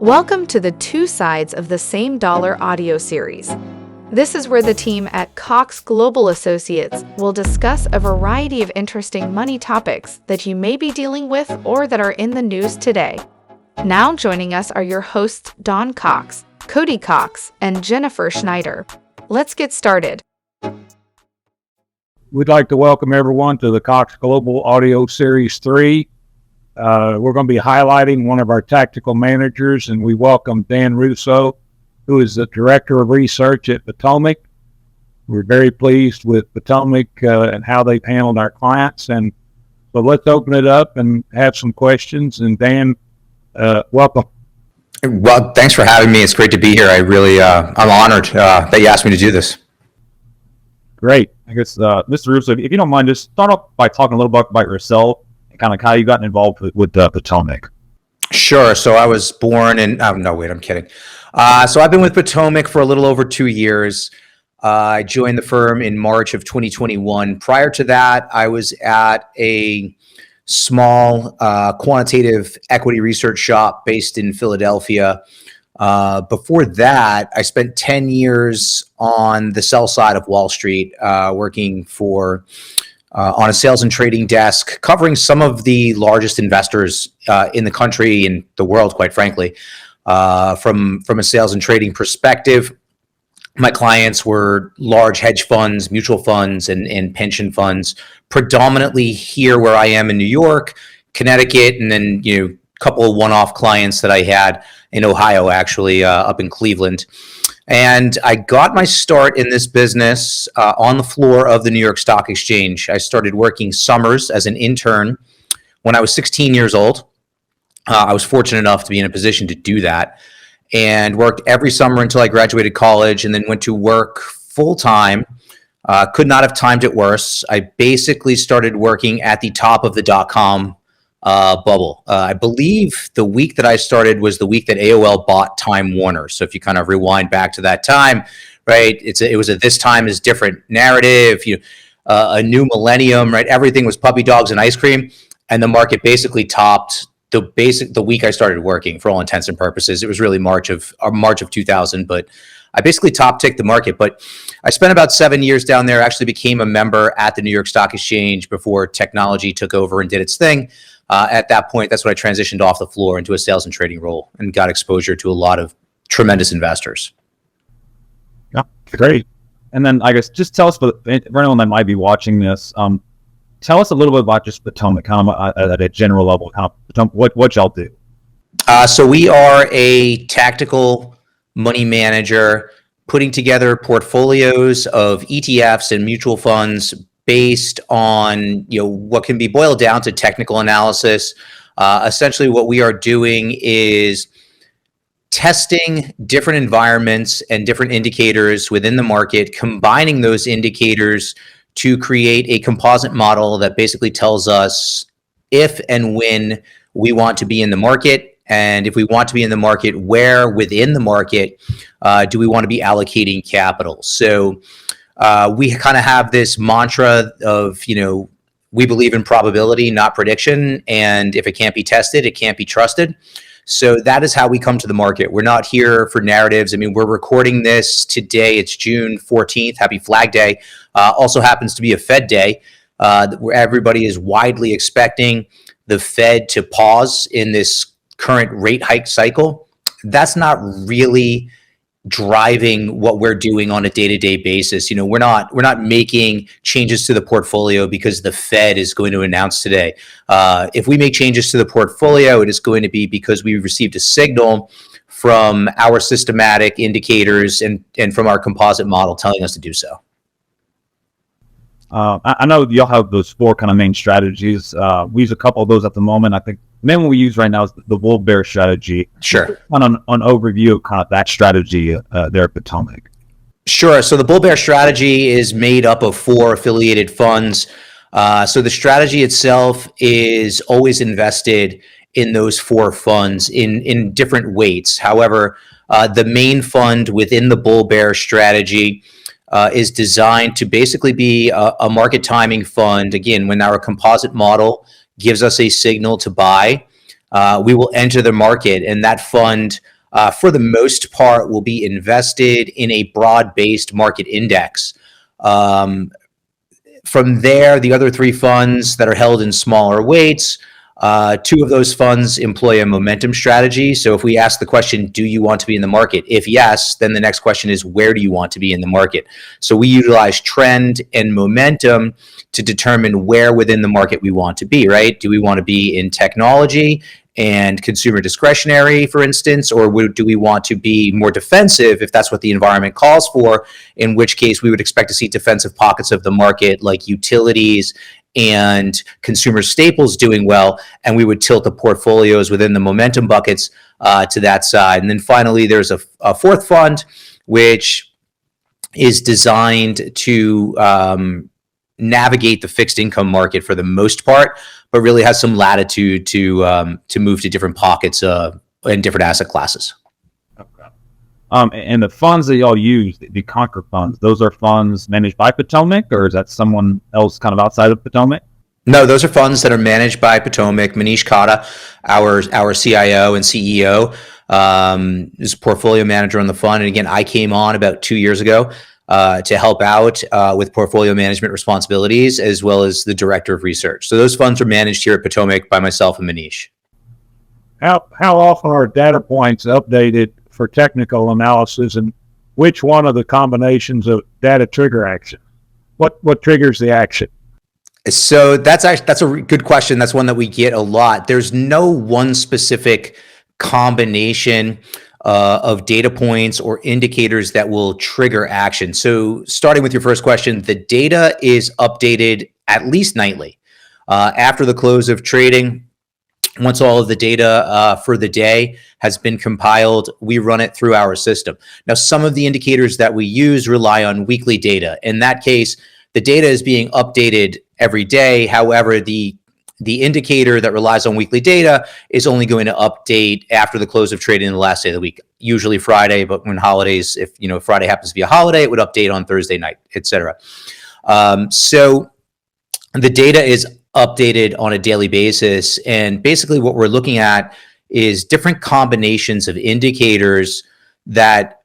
Welcome to the Two Sides of the Same Dollar audio series. This is where the team at Cox Global Associates will discuss a variety of interesting money topics that you may be dealing with or that are in the news today. Now joining us are your hosts Don Cox, Cody Cox, and Jennifer Schneider. Let's get started. We'd like to welcome everyone to the Cox Global Audio Series 3. We're going to be highlighting one of our tactical managers, and we welcome Dan Russo, who is the Director of Research at Potomac. We're very pleased with Potomac and how they've handled our clients. And so let's open it up and have some questions. And Dan, welcome. Well, thanks for having me. It's great to be here. I'm honored that you asked me to do this. Great. I guess, Mr. Russo, if you don't mind, just start off by talking a little bit about yourself and kind of how you got involved with Potomac. Sure. So I was born in, I'm kidding. So I've been with Potomac for a little over 2 years. I joined the firm in March of 2021. Prior to that, I was at a small quantitative equity research shop based in Philadelphia. Before that, I spent 10 years on the sell side of Wall Street, working on a sales and trading desk, covering some of the largest investors in the country and the world, quite frankly. From a sales and trading perspective, my clients were large hedge funds, mutual funds, and pension funds, predominantly here where I am in New York, Connecticut, and then a couple of one-off clients that I had in Ohio, actually, up in Cleveland. And I got my start in this business on the floor of the New York Stock Exchange. I started working summers as an intern when I was 16 years old. I was fortunate enough to be in a position to do that and worked every summer until I graduated college and then went to work full-time. Could not have timed it worse. I basically started working at the top of the dot-com bubble. I believe the week that I started was the week that AOL bought Time Warner. So if you kind of rewind back to that time, right, it was a this time is different narrative, a new millennium, right? Everything was puppy dogs and ice cream, and the market basically topped the week I started working. For all intents and purposes, it was really March of 2000, but I basically top ticked the market. But I spent about 7 years down there. Actually became a member at the New York Stock Exchange before technology took over and did its thing. At that point, that's when I transitioned off the floor into a sales and trading role and got exposure to a lot of tremendous investors. Yeah, great. And then I guess just tell us, for anyone that might be watching this, tell us a little bit about just Potomac, kind of at a general level, what y'all do. So we are a tactical money manager putting together portfolios of ETFs and mutual funds based on what can be boiled down to technical analysis. Essentially, what we are doing is testing different environments and different indicators within the market, combining those indicators to create a composite model that basically tells us if and when we want to be in the market, and if we want to be in the market, where within the market do we want to be allocating capital. So we kind of have this mantra of, we believe in probability, not prediction. And if it can't be tested, it can't be trusted. So that is how we come to the market. We're not here for narratives. I mean, we're recording this today. It's June 14th. Happy Flag Day. Also happens to be a Fed day, where everybody is widely expecting the Fed to pause in this current rate hike cycle. That's not really driving what we're doing on a day-to-day basis. We're not making changes to the portfolio because the Fed is going to announce today. If we make changes to the portfolio, it is going to be because we received a signal from our systematic indicators and from our composite model telling us to do so. I know y'all have those four kind of main strategies. We use a couple of those at the moment. I think the main one we use right now is the bull bear strategy. Sure. On an overview of kind of that strategy there at Potomac. Sure. So the bull bear strategy is made up of 4 affiliated funds. So the strategy itself is always invested in those 4 funds in different weights. However, the main fund within the bull bear strategy is designed to basically be a market timing fund. Again, when our composite model gives us a signal to buy, we will enter the market, and that fund, for the most part, will be invested in a broad-based market index. From there, the other three funds that are held in smaller weights, two of those funds employ a momentum strategy. So if we ask the question, do you want to be in the market? If yes, then the next question is, where do you want to be in the market? So we utilize trend and momentum to determine where within the market we want to be, right? Do we want to be in technology and consumer discretionary, for instance, or do we want to be more defensive if that's what the environment calls for, in which case we would expect to see defensive pockets of the market like utilities and consumer staples doing well, and we would tilt the portfolios within the momentum buckets to that side. And then finally, there's a fourth fund, which is designed to navigate the fixed income market for the most part, but really has some latitude to move to different pockets in different asset classes. Okay. And the funds that y'all use, the Conquer funds, those are funds managed by Potomac, or is that someone else kind of outside of Potomac? No, those are funds that are managed by Potomac. Manish Khatta, our CIO and CEO, is a portfolio manager on the fund. And again, I came on about 2 years ago to help out with portfolio management responsibilities, as well as the director of research. So those funds are managed here at Potomac by myself and Manish. How often are data points updated for technical analysis, and which one of the combinations of data trigger action? What triggers the action? So that's a good question. That's one that we get a lot. There's no one specific combination of data points or indicators that will trigger action. So starting with your first question, the data is updated at least nightly. After the close of trading, once all of the data for the day has been compiled, we run it through our system. Now, some of the indicators that we use rely on weekly data. In that case, the data is being updated every day. However, the indicator that relies on weekly data is only going to update after the close of trading in the last day of the week, usually Friday, but when holidays, if Friday happens to be a holiday, it would update on Thursday night, etc. So the data is updated on a daily basis, and basically what we're looking at is different combinations of indicators that,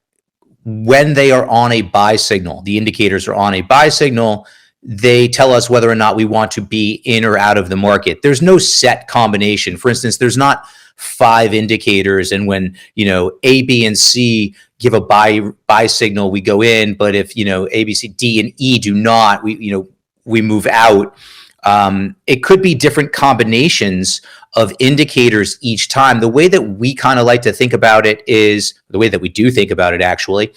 when they are on a buy signal, the indicators are on a buy signal, they tell us whether or not we want to be in or out of the market. There's no set combination. For instance, there's not 5 indicators, and when A, B, and C give a buy signal, we go in. But if A, B, C, D, and E do not, we move out. It could be different combinations of indicators each time. The way that we kind of like to think about it is, the way that we do think about it actually,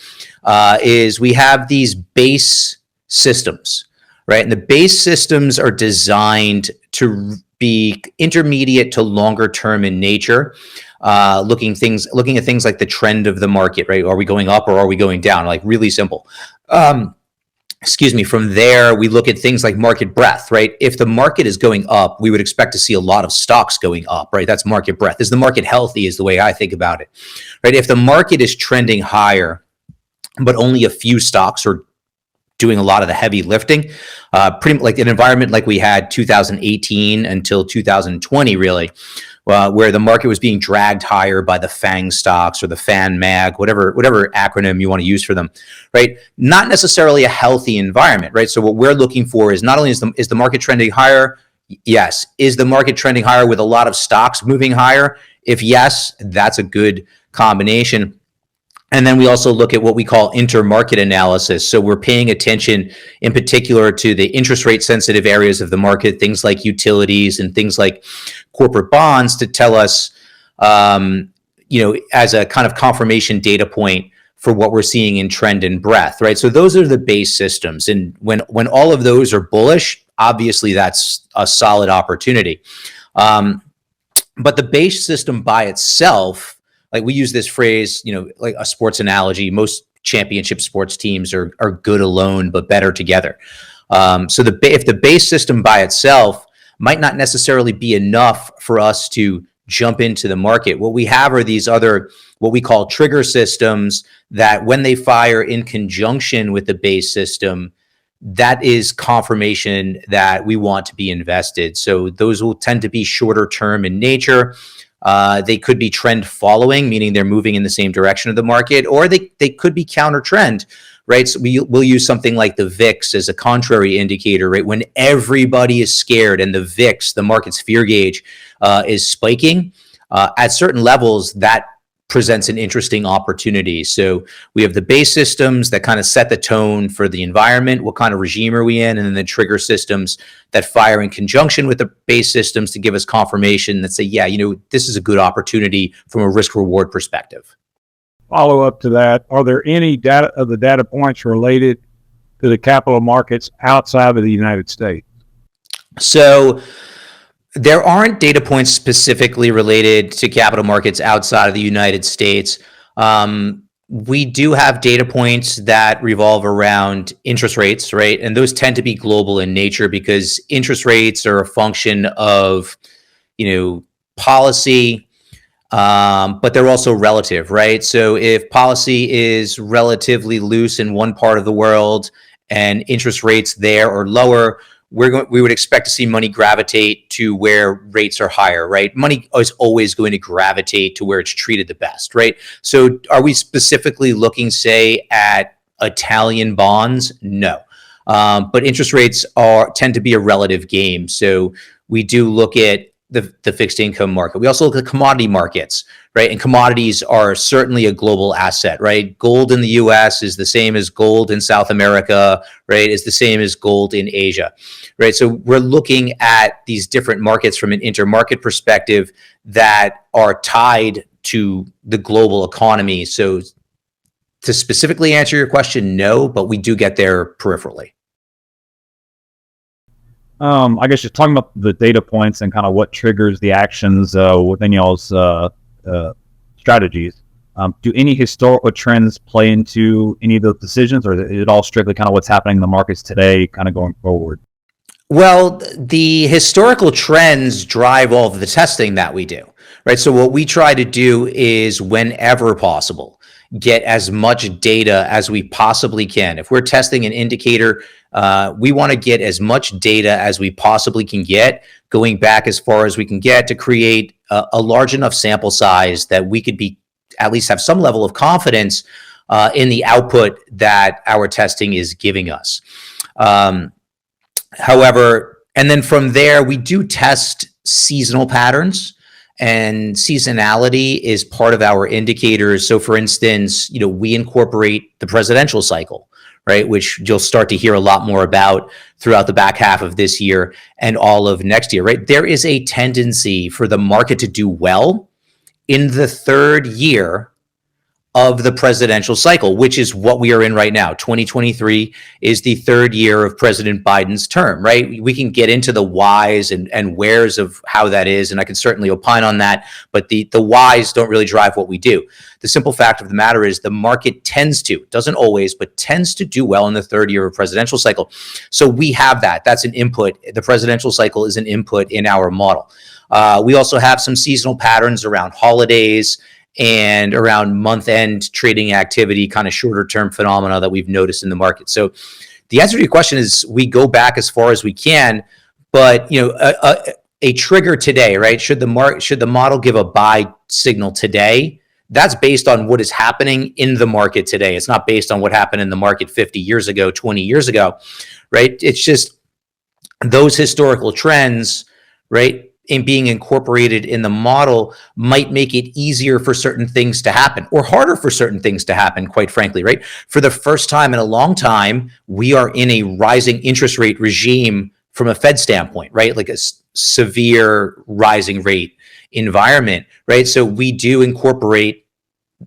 is we have these base systems, right? And the base systems are designed to be intermediate to longer term in nature, looking at things like the trend of the market, right? Are we going up or are we going down? Like, really simple. From there, we look at things like market breadth, right? If the market is going up, we would expect to see a lot of stocks going up, right? That's market breadth. Is the market healthy, is the way I think about it, right? If the market is trending higher, but only a few stocks are doing a lot of the heavy lifting, pretty like an environment like we had 2018 until 2020, really, where the market was being dragged higher by the FANG stocks or the FAN MAG, whatever acronym you want to use for them, right? Not necessarily a healthy environment, right? So what we're looking for is not only is the market trending higher? Yes. Is the market trending higher with a lot of stocks moving higher? If yes, that's a good combination. And then we also look at what we call intermarket analysis. So we're paying attention in particular to the interest rate sensitive areas of the market, things like utilities and things like corporate bonds, to tell us, as a kind of confirmation data point for what we're seeing in trend and breadth, right? So those are the base systems. And when all of those are bullish, obviously that's a solid opportunity. But the base system by itself, like, we use this phrase, like a sports analogy, most championship sports teams are good alone, but better together. So if the base system by itself might not necessarily be enough for us to jump into the market, what we have are these other, what we call trigger systems, that when they fire in conjunction with the base system, that is confirmation that we want to be invested. So those will tend to be shorter term in nature. They could be trend following, meaning they're moving in the same direction of the market, or they could be counter trend, right? So we'll use something like the VIX as a contrary indicator, right? When everybody is scared and the VIX, the market's fear gauge, is spiking, at certain levels, that presents an interesting opportunity. So we have the base systems that kind of set the tone for the environment. What kind of regime are we in? And then the trigger systems that fire in conjunction with the base systems to give us confirmation that say, yeah, this is a good opportunity from a risk reward perspective. Follow up to that. Are there any data points related to the capital markets outside of the United States? So there aren't data points specifically related to capital markets outside of the United States. We do have data points that revolve around interest rates, right? And those tend to be global in nature because interest rates are a function of, policy, but they're also relative, right? So if policy is relatively loose in one part of the world and interest rates there are lower, we would expect to see money gravitate to where rates are higher, right? Money is always going to gravitate to where it's treated the best, right? So are we specifically looking, say, at Italian bonds? No. But interest rates tend to be a relative game. So we do look at the fixed income market. We also look at commodity markets, right? And commodities are certainly a global asset, right? Gold in the US is the same as gold in South America, right? Is the same as gold in Asia, right? So we're looking at these different markets from an intermarket perspective that are tied to the global economy. So to specifically answer your question, no, but we do get there peripherally. I guess just talking about the data points and kind of what triggers the actions within y'all's strategies. Do any historical trends play into any of those decisions, or is it all strictly kind of what's happening in the markets today, kind of going forward? Well, the historical trends drive all of the testing that we do, right? So what we try to do is, whenever possible, get as much data as we possibly can. If we're testing an indicator, we want to get as much data as we possibly can get, going back as far as we can get to create a large enough sample size that we could at least have some level of confidence in the output that our testing is giving us. However, and then from there, we do test seasonal patterns. And seasonality is part of our indicators. So for instance, we incorporate the presidential cycle, right? Which you'll start to hear a lot more about throughout the back half of this year and all of next year, right? There is a tendency for the market to do well in the third year of the presidential cycle, which is what we are in right now. 2023 is the third year of President Biden's term, right? We can get into the whys and wheres of how that is, and I can certainly opine on that, but the whys don't really drive what we do. The simple fact of the matter is the market tends to, doesn't always, but tends to do well in the third year of presidential cycle. So we have that. That's an input. The presidential cycle is an input in our model. We also have some seasonal patterns around holidays and around month-end trading activity, kind of shorter-term phenomena that we've noticed in the market. So the answer to your question is we go back as far as we can, but a trigger today, right? Should the model give a buy signal today? That's based on what is happening in the market today. It's not based on what happened in the market 50 years ago, 20 years ago, right? It's just those historical trends, right, in being incorporated in the model might make it easier for certain things to happen or harder for certain things to happen, quite frankly, right? For the first time in a long time, we are in a rising interest rate regime from a Fed standpoint, right? Like a severe rising rate environment, right? So we do incorporate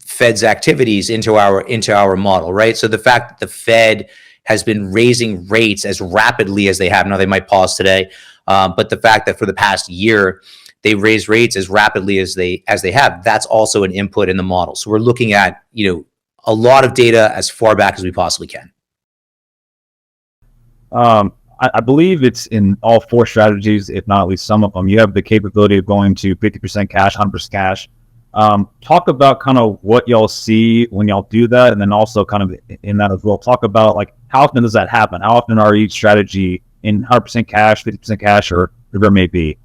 Fed's activities into our model, right? So the fact that the Fed has been raising rates as rapidly as they have, now they might pause today, but the fact that for the past year, they raised rates as rapidly as they have, that's also an input in the model. So we're looking at, a lot of data as far back as we possibly can. I believe it's in all four strategies, if not at least some of them. You have the capability of going to 50% cash, 100% cash. Talk about kind of what y'all see when y'all do that, and then also kind of in that as well, talk about like how often does that happen? How often are each strategy in 100% cash, 50% cash, or whatever it may be?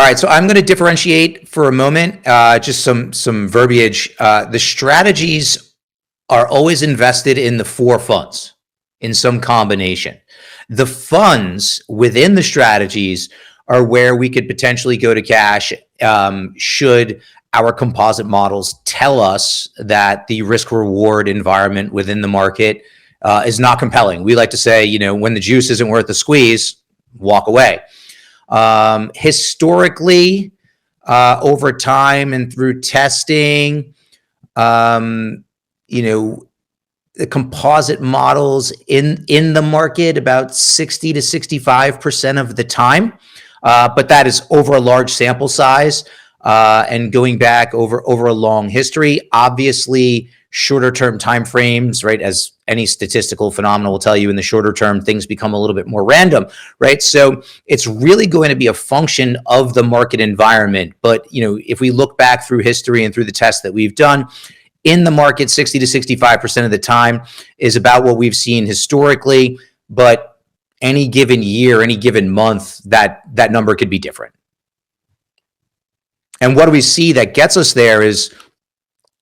All right, so I'm going to differentiate for a moment, just some verbiage. The strategies are always invested in the four funds in some combination. The funds within the strategies are where we could potentially go to cash should our composite models tell us that the risk reward environment within the market is not compelling. We like to say, when the juice isn't worth the squeeze, walk away. Historically, over time and through testing, the composite models in the market about 60 to 65% of the time, but that is over a large sample size and going back over a long history. Obviously, shorter term timeframes, right? As any statistical phenomenon will tell you, in the shorter term, things become a little bit more random, right? So it's really going to be a function of the market environment. But if we look back through history and through the tests that we've done, in the market, 60 to 65% of the time is about what we've seen historically. But any given year, any given month, that number could be different. And what do we see that gets us there is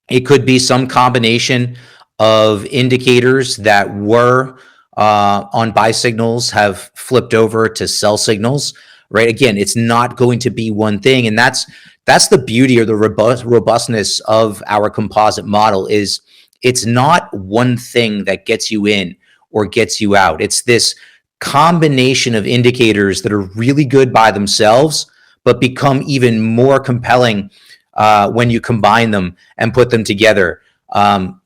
it could be some combination of indicators that were on buy signals have flipped over to sell signals, right? Again, it's not going to be one thing. And that's the beauty or the robustness of our composite model is it's not one thing that gets you in or gets you out. It's this combination of indicators that are really good by themselves, but become even more compelling when you combine them and put them together.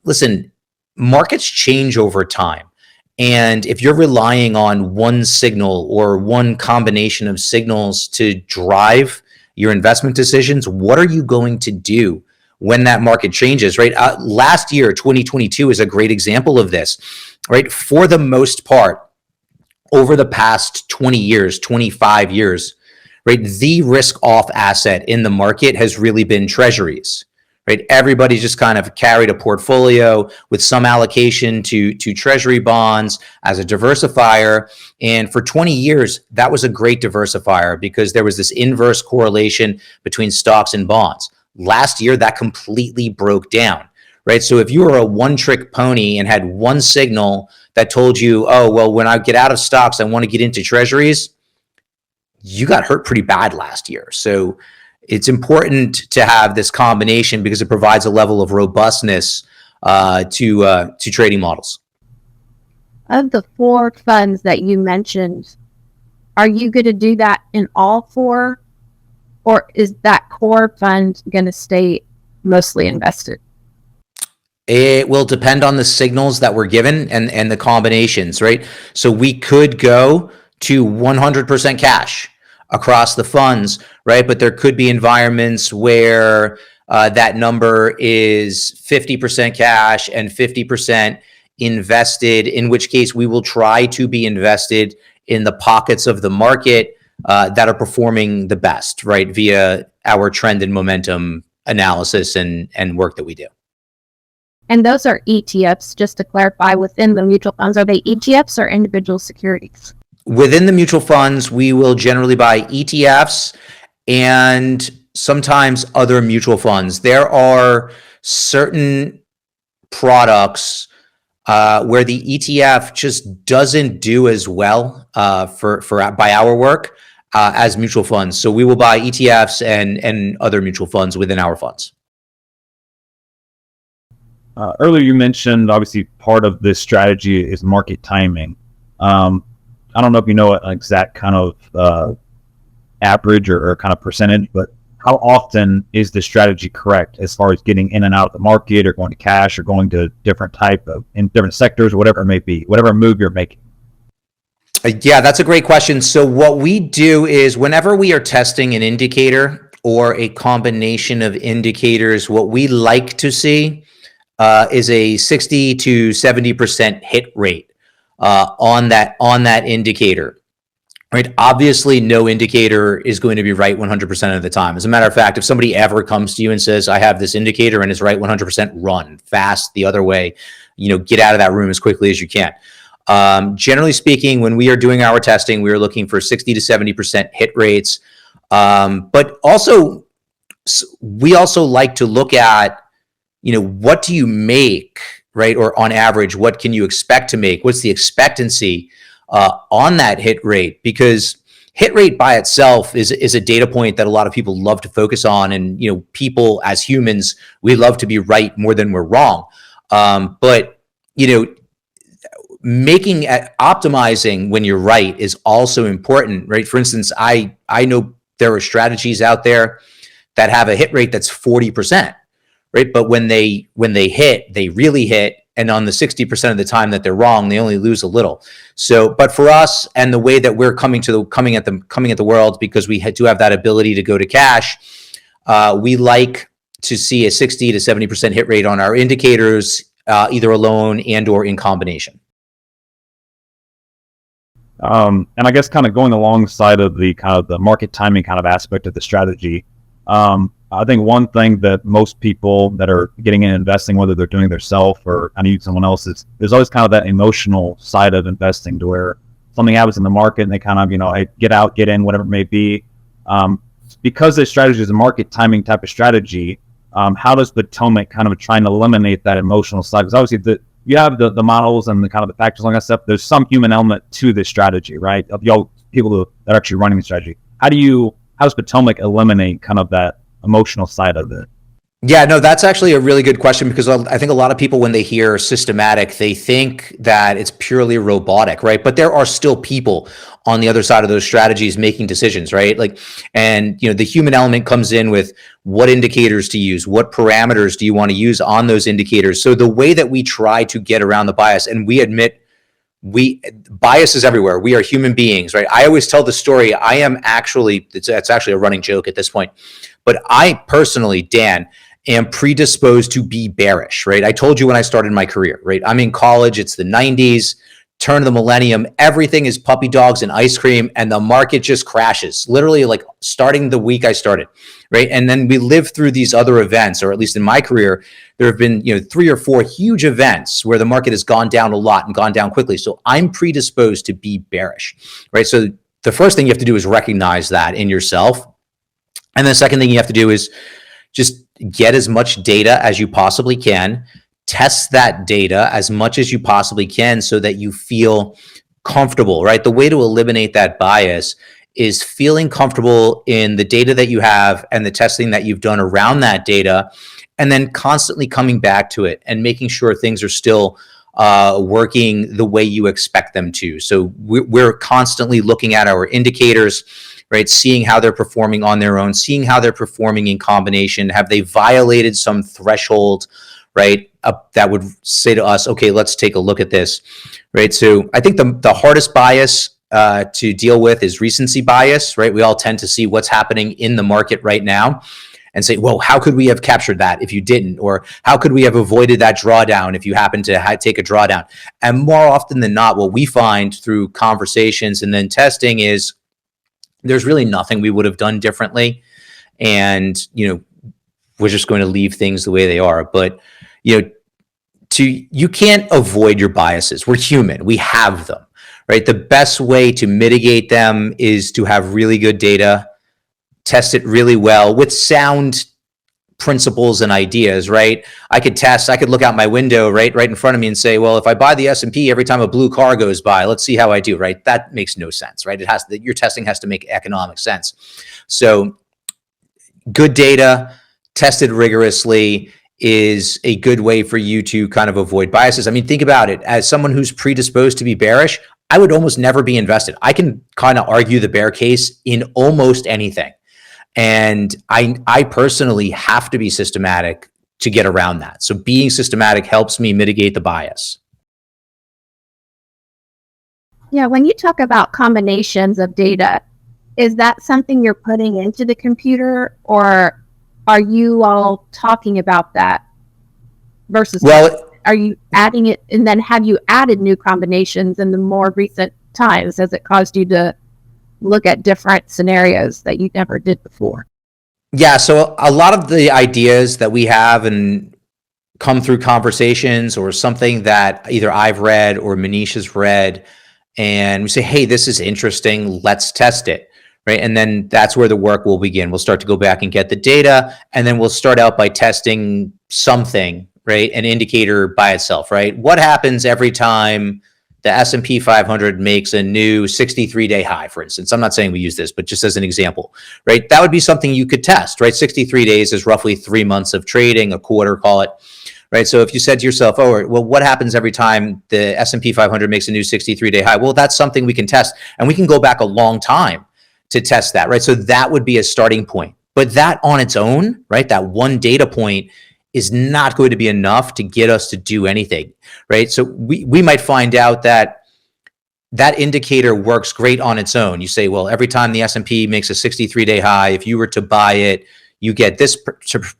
Listen, markets change over time. And if you're relying on one signal or one combination of signals to drive your investment decisions, what are you going to do when that market changes, right? Last year, 2022 is a great example of this, right? For the most part, over the past 20 years, 25 years, right, the risk-off asset in the market has really been treasuries, right? Everybody's just kind of carried a portfolio with some allocation to treasury bonds as a diversifier. And for 20 years, that was a great diversifier because there was this inverse correlation between stocks and bonds. Last year, that completely broke down, right? So if you were a one-trick pony and had one signal that told you, oh, well, when I get out of stocks, I want to get into treasuries, you got hurt pretty bad last year. So it's important to have this combination because it provides a level of robustness to trading models. Of the four funds that you mentioned, are you going to do that in all four, or is that core fund going to stay mostly invested? It will depend on the signals that we're given and the combinations, right? So we could go to 100% cash across the funds, right? But there could be environments where that number is 50% cash and 50% invested, in which case we will try to be invested in the pockets of the market that are performing the best, right? Via our trend and momentum analysis and work that we do. And those are ETFs, just to clarify, within the mutual funds. Are they ETFs or individual securities? Within the mutual funds, we will generally buy ETFs and sometimes other mutual funds. There are certain products where the ETF just doesn't do as well by our work as mutual funds. So we will buy ETFs and other mutual funds within our funds. Earlier, you mentioned obviously part of this strategy is market timing. I don't know if you know an exact kind of average or kind of percentage, but how often is the strategy correct as far as getting in and out of the market or going to cash or going to different type of in different sectors or whatever it may be, whatever move you're making? Yeah, that's a great question. So what we do is whenever we are testing an indicator or a combination of indicators, what we like to see is a 60 to 70% hit rate on that indicator, right? Obviously, no indicator is going to be right 100% of the time. As a matter of fact, if somebody ever comes to you and says, I have this indicator and it's right 100%, run fast the other way, get out of that room as quickly as you can. Generally speaking, when we are doing our testing, we are looking for 60 to 70% hit rates. But also, we also like to look at, what do you make, right? Or on average, what can you expect to make? What's the expectancy on that hit rate? Because hit rate by itself is a data point that a lot of people love to focus on. And, people as humans, we love to be right more than we're wrong. But, optimizing when you're right is also important, right? For instance, I know there are strategies out there that have a hit rate that's 40%, right? But when they hit, they really hit. And on the 60% of the time that they're wrong, they only lose a little. So, but for us and the way that we're coming at the world, because we do have that ability to go to cash, we like to see a 60 to 70% hit rate on our indicators, either alone and or in combination. And I guess kind of going alongside of the kind of the market timing kind of aspect of the strategy, I think one thing that most people that are getting in investing, whether they're doing it themselves or kind of use someone else's, there's always kind of that emotional side of investing to where something happens in the market and they kind of, hey, get out, get in, whatever it may be. Because this strategy is a market timing type of strategy, how does Potomac kind of try and eliminate that emotional side? Because obviously you have the models and the kind of the factors and all that stuff. There's some human element to this strategy, right? Of y'all people that are actually running the strategy. How does Potomac eliminate kind of that emotional side of it? Yeah, no, that's actually a really good question, because I think a lot of people, when they hear systematic, they think that it's purely robotic, right? But there are still people on the other side of those strategies making decisions, right? And the human element comes in with what indicators to use, what parameters do you want to use on those indicators. So the way that we try to get around the bias, and we admit bias is everywhere. We are human beings, right? I always tell the story. It's actually a running joke at this point, but I personally, Dan, am predisposed to be bearish, right? I told you when I started my career, right? I'm in college. It's the 90s, turn of the millennium. Everything is puppy dogs and ice cream, and the market just crashes. Literally, like starting the week I started, right? And then we live through these other events, or at least in my career, there have been 3 or 4 huge events where the market has gone down a lot and gone down quickly. So I'm predisposed to be bearish, right? So the first thing you have to do is recognize that in yourself. And the second thing you have to do is just get as much data as you possibly can, test that data as much as you possibly can so that you feel comfortable, right? The way to eliminate that bias is feeling comfortable in the data that you have and the testing that you've done around that data, and then constantly coming back to it and making sure things are still working the way you expect them to. So we're constantly looking at our indicators, right? Seeing how they're performing on their own, seeing how they're performing in combination. Have they violated some threshold, right? That would say to us, okay, let's take a look at this, right? So I think the hardest bias to deal with is recency bias, right? We all tend to see what's happening in the market right now and say, well, how could we have captured that if you didn't? Or how could we have avoided that drawdown if you happen to take a drawdown? And more often than not, what we find through conversations and then testing is there's really nothing we would have done differently. And, we're just going to leave things the way they are. But, you can't avoid your biases. We're human. We have them, right? The best way to mitigate them is to have really good data, test it really well with sound principles and ideas, right? I could look out my window right in front of me and say, well, if I buy the S&P every time a blue car goes by, let's see how I do, right? That makes no sense, right? Your testing has to make economic sense. So good data, tested rigorously, is a good way for you to kind of avoid biases. I mean, think about it. As someone who's predisposed to be bearish, I would almost never be invested. I can kind of argue the bear case in almost anything. And I personally have to be systematic to get around that. So being systematic helps me mitigate the bias. Yeah, when you talk about combinations of data, is that something you're putting into the computer, or are you all talking about that versus, well, are you adding it? And then have you added new combinations in the more recent times? Has it caused you to look at different scenarios that you never did before? Yeah, so a lot of the ideas that we have and come through conversations or something that either I've read or Manish has read, and we say, hey, this is interesting, let's test it, right? And then that's where the work will begin. We'll start to go back and get the data, and then we'll start out by testing something, right? An indicator by itself, right? What happens every time the S&P 500 makes a new 63-day high, for instance? I'm not saying we use this, but just as an example, right? That would be something you could test, right? 63 days is roughly 3 months of trading, a quarter, call it, right? So if you said to yourself, oh, well, what happens every time the S&P 500 makes a new 63-day high? Well, that's something we can test, and we can go back a long time to test that, right? So that would be a starting point. But that on its own, right, that one data point is not going to be enough to get us to do anything, right? So we might find out that that indicator works great on its own. You say, well, every time the S&P makes a 63-day high, if you were to buy it, you get this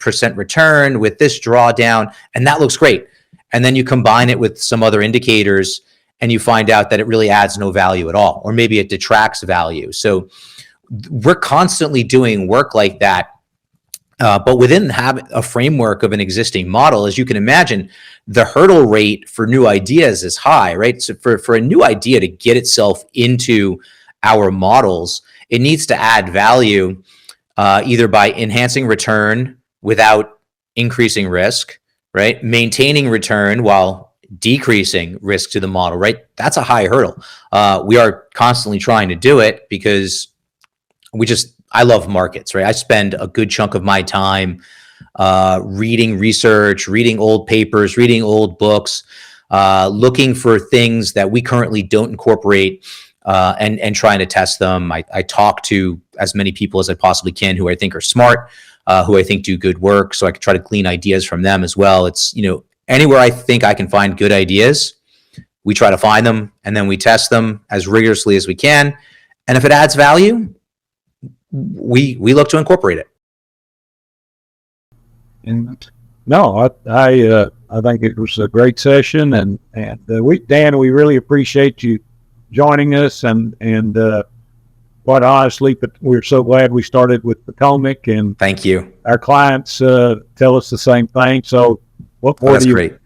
percent return with this drawdown, and that looks great. And then you combine it with some other indicators, and you find out that it really adds no value at all, or maybe it detracts value. So we're constantly doing work like that. But within a framework of an existing model, as you can imagine, the hurdle rate for new ideas is high, right? So for a new idea to get itself into our models, it needs to add value either by enhancing return without increasing risk, right? Maintaining return while decreasing risk to the model, right? That's a high hurdle. We are constantly trying to do it because I love markets, right? I spend a good chunk of my time reading research, reading old papers, reading old books, looking for things that we currently don't incorporate and trying to test them. I talk to as many people as I possibly can who I think are smart, who I think do good work, so I can try to glean ideas from them as well. It's, anywhere I think I can find good ideas, we try to find them, and then we test them as rigorously as we can. And if it adds value, we look to incorporate it. And no, I think it was a great session, and Dan, we really appreciate you joining us, and quite honestly, but we're so glad we started with Potomac, and thank you. Our clients tell us the same thing. So what more do you? Great.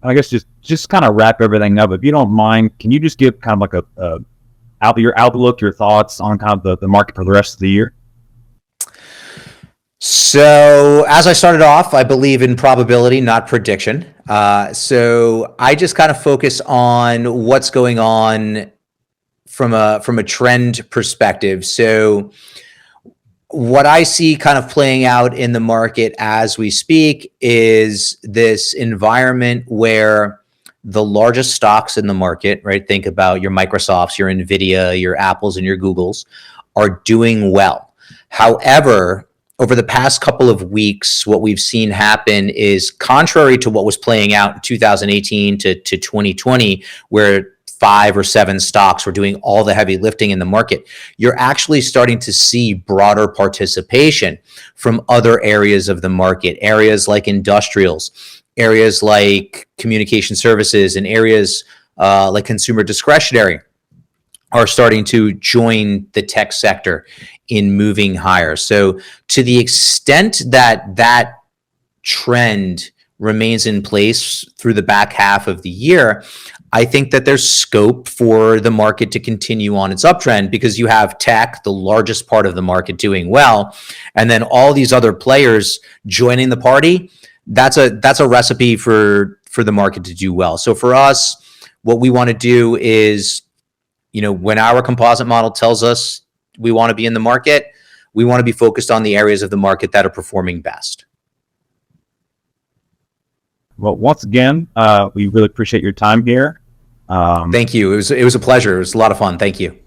I guess just kind of wrap everything up. If you don't mind, can you just give kind of like your outlook, your thoughts on kind of the market for the rest of the year? So as I started off, I believe in probability, not prediction. So I just kind of focus on what's going on from a trend perspective. So what I see kind of playing out in the market as we speak is this environment where the largest stocks in the market, right? Think about your Microsofts, your Nvidia, your Apples, and your Googles are doing well. However, over the past couple of weeks, what we've seen happen is contrary to what was playing out in 2018 to 2020, where 5 or 7 stocks were doing all the heavy lifting in the market, you're actually starting to see broader participation from other areas of the market, areas like industrials, areas like communication services, and areas like consumer discretionary are starting to join the tech sector in moving higher. So to the extent that that trend remains in place through the back half of the year, I think that there's scope for the market to continue on its uptrend, because you have tech, the largest part of the market, doing well, and then all these other players joining the party. That's a recipe for the market to do well. So for us, what we want to do is, when our composite model tells us we want to be in the market, we want to be focused on the areas of the market that are performing best. Well, once again, we really appreciate your time here. Thank you. It was a pleasure. It was a lot of fun. Thank you.